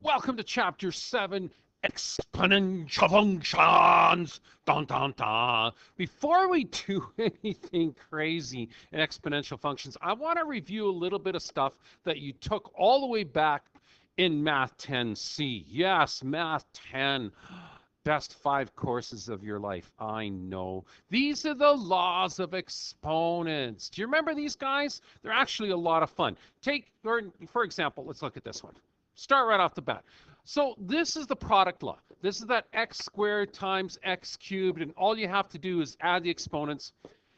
Welcome to Chapter 7, Exponential Functions. Dun, dun, dun. Before we do anything crazy in exponential functions, I want to review a little bit of stuff that you took all the way back in Math 10C. Yes, Math 10. Best 5 courses of your life. I know. These are the laws of exponents. Do you remember these guys? They're actually a lot of fun. For example, let's look at this one. Start right off the bat. So this is the product law. This is that x squared times x cubed, and all you have to do is add the exponents.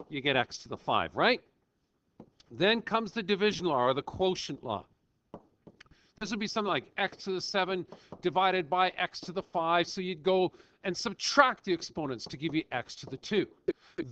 You get x to the 5, right? Then comes the division law, or the quotient law. This would be something like x to the 7 divided by x to the 5. So you'd go and subtract the exponents to give you x to the 2.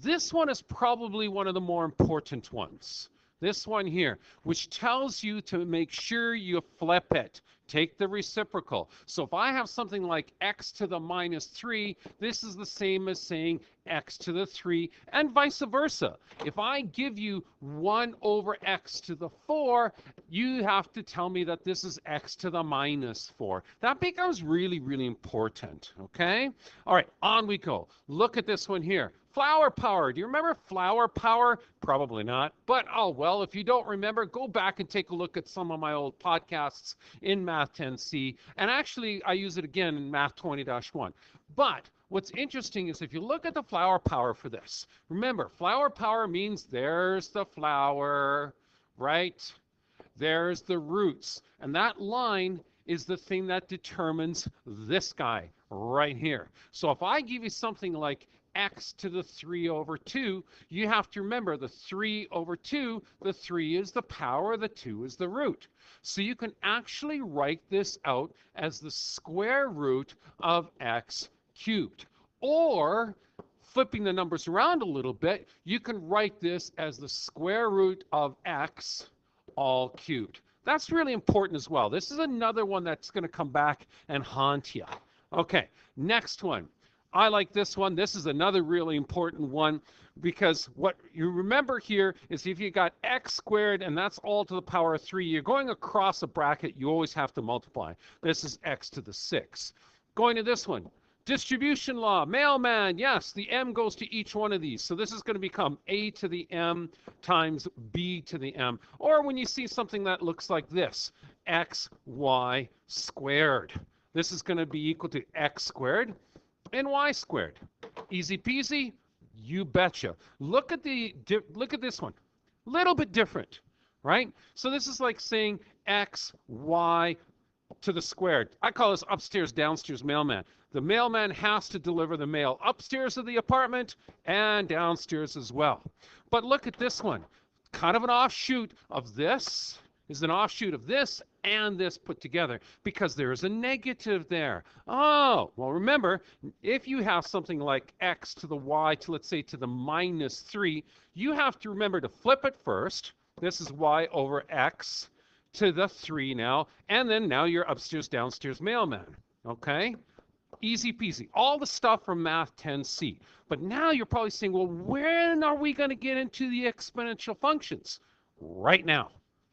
This one is probably one of the more important ones. This one here, which tells you to make sure you flip it. Take the reciprocal. So if I have something like x to the minus 3, this is the same as saying x to the 3, and vice versa. If I give you 1 over x to the 4, you have to tell me that this is x to the minus 4. That becomes really, really important, okay? All right, on we go. Look at this one here. Flower power. Do you remember flower power? Probably not. But, oh, well, if you don't remember, go back and take a look at some of my old podcasts in Math 10C. And actually, I use it again in Math 20-1. But what's interesting is if you look at the flower power for this, remember, flower power means there's the flower, right? There's the roots. And that line is the thing that determines this guy right here. So if I give you something like x to the 3 over 2, you have to remember the 3 over 2, the 3 is the power, the 2 is the root. So you can actually write this out as the square root of x cubed. Or, flipping the numbers around a little bit, you can write this as the square root of x all cubed. That's really important as well. This is another one that's going to come back and haunt you. Okay, next one. I like this one. This is another really important one because what you remember here is if you got x squared and that's all to the power of 3, you're going across a bracket, you always have to multiply. This is x to the 6. Going to this one, distribution law, mailman, yes, the m goes to each one of these. So this is going to become a to the m times b to the m. Or when you see something that looks like this, xy squared. This is going to be equal to x squared and y squared. Easy peasy, you betcha. Look at this one. Little bit different, right? So this is like saying x, y to the squared. I call this upstairs, downstairs mailman. The mailman has to deliver the mail upstairs of the apartment and downstairs as well. But look at this one. Kind of an offshoot of this is an offshoot of this and this put together because there is a negative there. Oh, well, remember, if you have something like x to the y to, let's say, to the minus 3, you have to remember to flip it first. This is y over x to the 3 now, and then now you're upstairs, downstairs mailman, okay? Easy peasy. All the stuff from Math 10C. But now you're probably saying, well, when are we going to get into the exponential functions? Right now.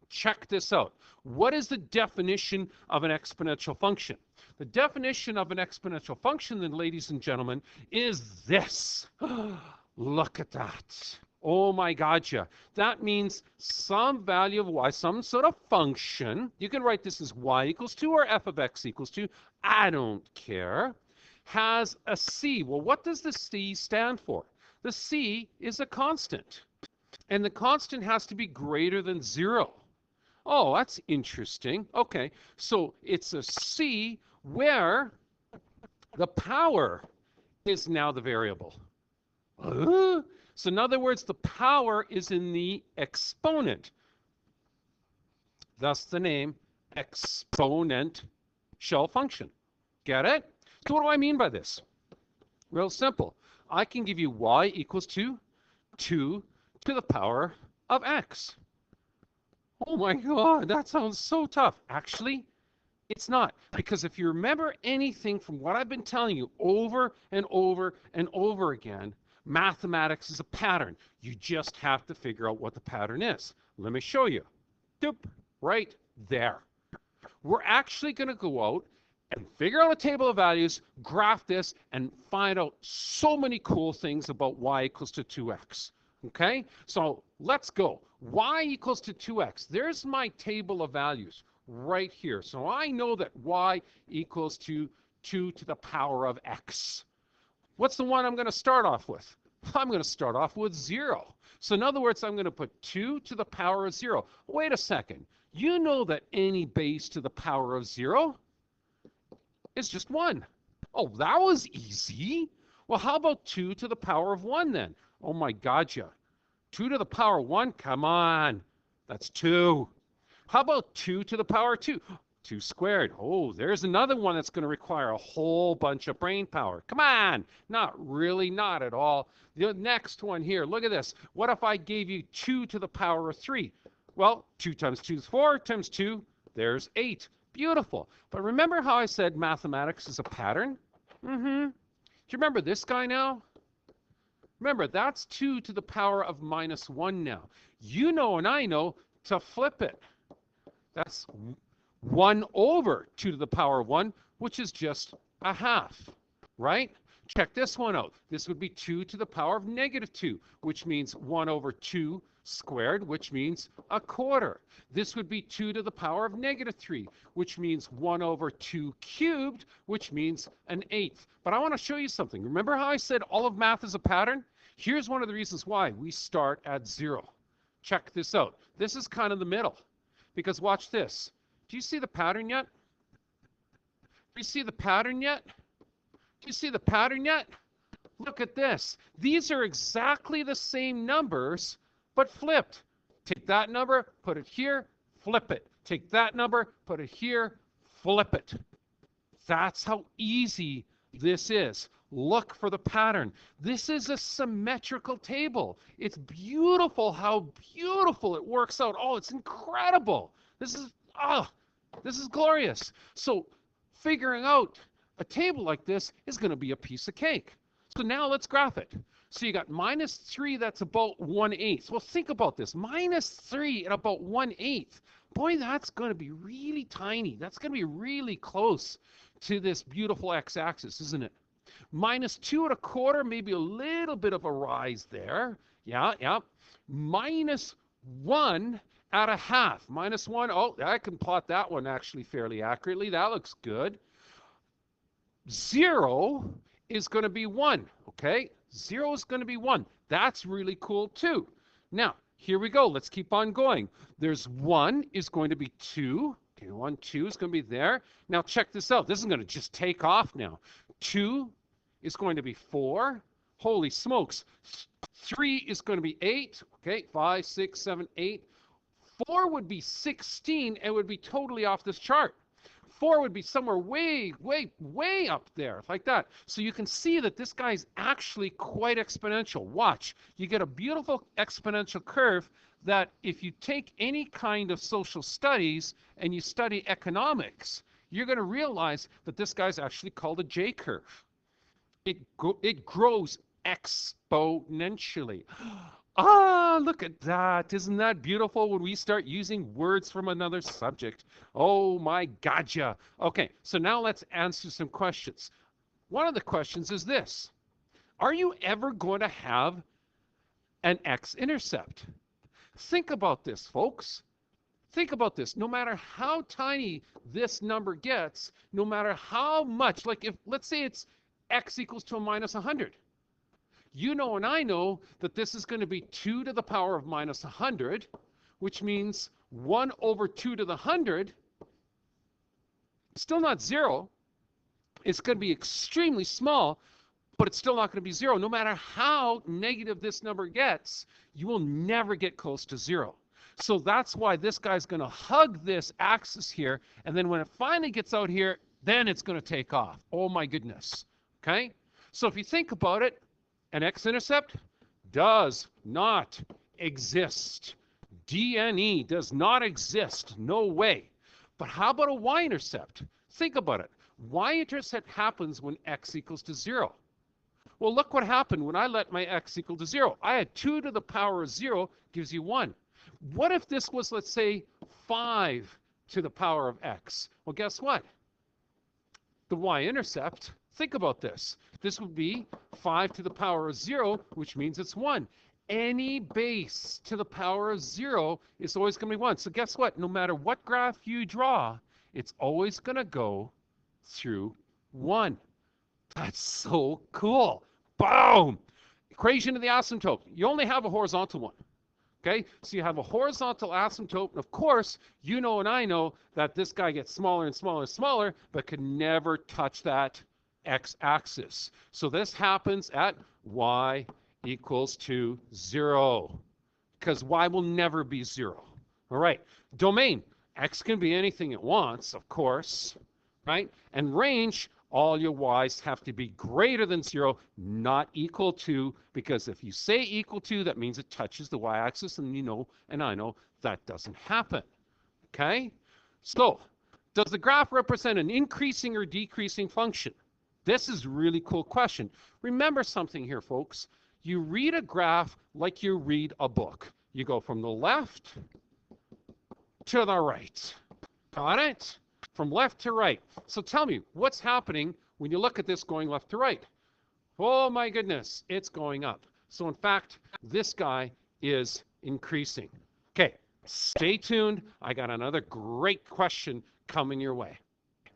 Check this out. What is the definition of an exponential function? The definition of an exponential function, then, ladies and gentlemen, is this. Look at that. Oh my God, yeah. That means some value of y, some sort of function. You can write this as y equals 2 or f of x equals 2. I don't care. Has a c. Well, what does the c stand for? The c is a constant. And the constant has to be greater than 0. Oh, that's interesting. Okay, so it's a c where the power is now the variable. So in other words, the power is in the exponent. Thus the name exponential function. Get it? So what do I mean by this? Real simple. I can give you y equals 2 to the power of x. Oh my God, that sounds so tough. Actually, it's not. Because if you remember anything from what I've been telling you over and over and over again, mathematics is a pattern. You just have to figure out what the pattern is. Let me show you. Doop, right there. we're actually going to go out and figure out a table of values, graph this, and find out so many cool things about y equals to 2x. Okay, so let's go. Y equals to 2x. There's my table of values right here. So I know that y equals to 2 to the power of x. What's the one I'm going to start off with? I'm going to start off with 0. So in other words, I'm going to put 2 to the power of 0. Wait a second. You know that any base to the power of 0 is just 1. Oh, that was easy. Well, how about 2 to the power of 1 then? Oh my God, yeah. 2 to the power of 1? Come on. That's 2. How about 2 to the power of 2? 2 squared. Oh, there's another one that's going to require a whole bunch of brain power. Come on. Not really, not at all. The next one here, look at this. What if I gave you 2 to the power of 3? Well, 2 times 2 is 4, times 2, there's 8. Beautiful. But remember how I said mathematics is a pattern? Do you remember this guy now? Remember, that's 2 to the power of minus 1 now. You know and I know to flip it. That's 1 over 2 to the power of 1, which is just a half, right? Check this one out. This would be 2 to the power of negative 2, which means 1 over 2 squared, which means a quarter. This would be 2 to the power of negative 3, which means 1 over 2 cubed, which means an eighth. But I want to show you something. Remember how I said all of math is a pattern? Here's one of the reasons why we start at 0. Check this out. This is kind of the middle, because watch this. Do you see the pattern yet? Do you see the pattern yet? Do you see the pattern yet? Look at this. These are exactly the same numbers, but flipped. Take that number, put it here, flip it. Take that number, put it here, flip it. That's how easy this is. Look for the pattern. This is a symmetrical table. It's beautiful how beautiful it works out. Oh, it's incredible. This is glorious. So figuring out a table like this is going to be a piece of cake. So now let's graph it. So you got minus 3, that's about 1/8. Well, think about this. Minus 3 and about 1/8. Boy, that's going to be really tiny. That's going to be really close to this beautiful x-axis, isn't it? Minus 2 1/4, maybe a little bit of a rise there. Yeah. Minus 1 1/2. Minus 1, oh, I can plot that one actually fairly accurately. That looks good. 0 is going to be 1, okay? 0 is going to be 1. That's really cool too. Now, here we go. Let's keep on going. There's 1 is going to be 2. Okay, 1, 2 is going to be there. Now, check this out. This is going to just take off now. 2 is going to be 4. Holy smokes. 3 is going to be 8. Okay, 5, 6, 7, 8. 4 would be 16 and would be totally off this chart. 4 would be somewhere way up there, like that. So you can see that this guy's actually quite exponential. Watch. You get a beautiful exponential curve that if you take any kind of social studies and you study economics, you're going to realize that this guy's actually called a J curve. It grows exponentially. Look at that. Isn't that beautiful when we start using words from another subject? Oh my God, yeah. Okay, so now let's answer some questions. One of the questions is this. Are you ever going to have an x-intercept? Think about this, folks. Think about this. No matter how tiny this number gets, no matter how much, like if, let's say it's x equals to a minus 100. You know and I know that this is going to be 2 to the power of minus 100, which means 1 over 2 to the 100, still not 0. It's going to be extremely small, but it's still not going to be 0. No matter how negative this number gets, you will never get close to 0. So that's why this guy's going to hug this axis here, and then when it finally gets out here, then it's going to take off. Oh my goodness. Okay? So if you think about it, an x-intercept does not exist. DNE does not exist. No way. But how about a y-intercept? Think about it. Y-intercept happens when x equals to 0. Well, look what happened when I let my x equal to 0. I had 2 to the power of 0 gives you 1. What if this was, let's say, 5 to the power of x. Well, guess what? The y-intercept, think about this. This would be 5 to the power of 0, which means it's 1. Any base to the power of 0 is always going to be 1. So guess what? No matter what graph you draw, it's always going to go through 1. That's so cool. Boom! Equation of the asymptote. You only have a horizontal one. Okay, so you have a horizontal asymptote, and of course, you know and I know that this guy gets smaller and smaller and smaller, but can never touch that x-axis. So this happens at y equals to 0, because y will never be 0. All right, domain. X can be anything it wants, of course, right? And range, all your y's have to be greater than 0, not equal to, because if you say equal to, that means it touches the y-axis, and you know, and I know, that doesn't happen, okay? So, does the graph represent an increasing or decreasing function? This is a really cool question. Remember something here, folks. You read a graph like you read a book. You go from the left to the right. Got it? From left to right. So tell me, what's happening when you look at this going left to right? Oh my goodness, it's going up. So in fact, this guy is increasing. Okay, stay tuned. I got another great question coming your way.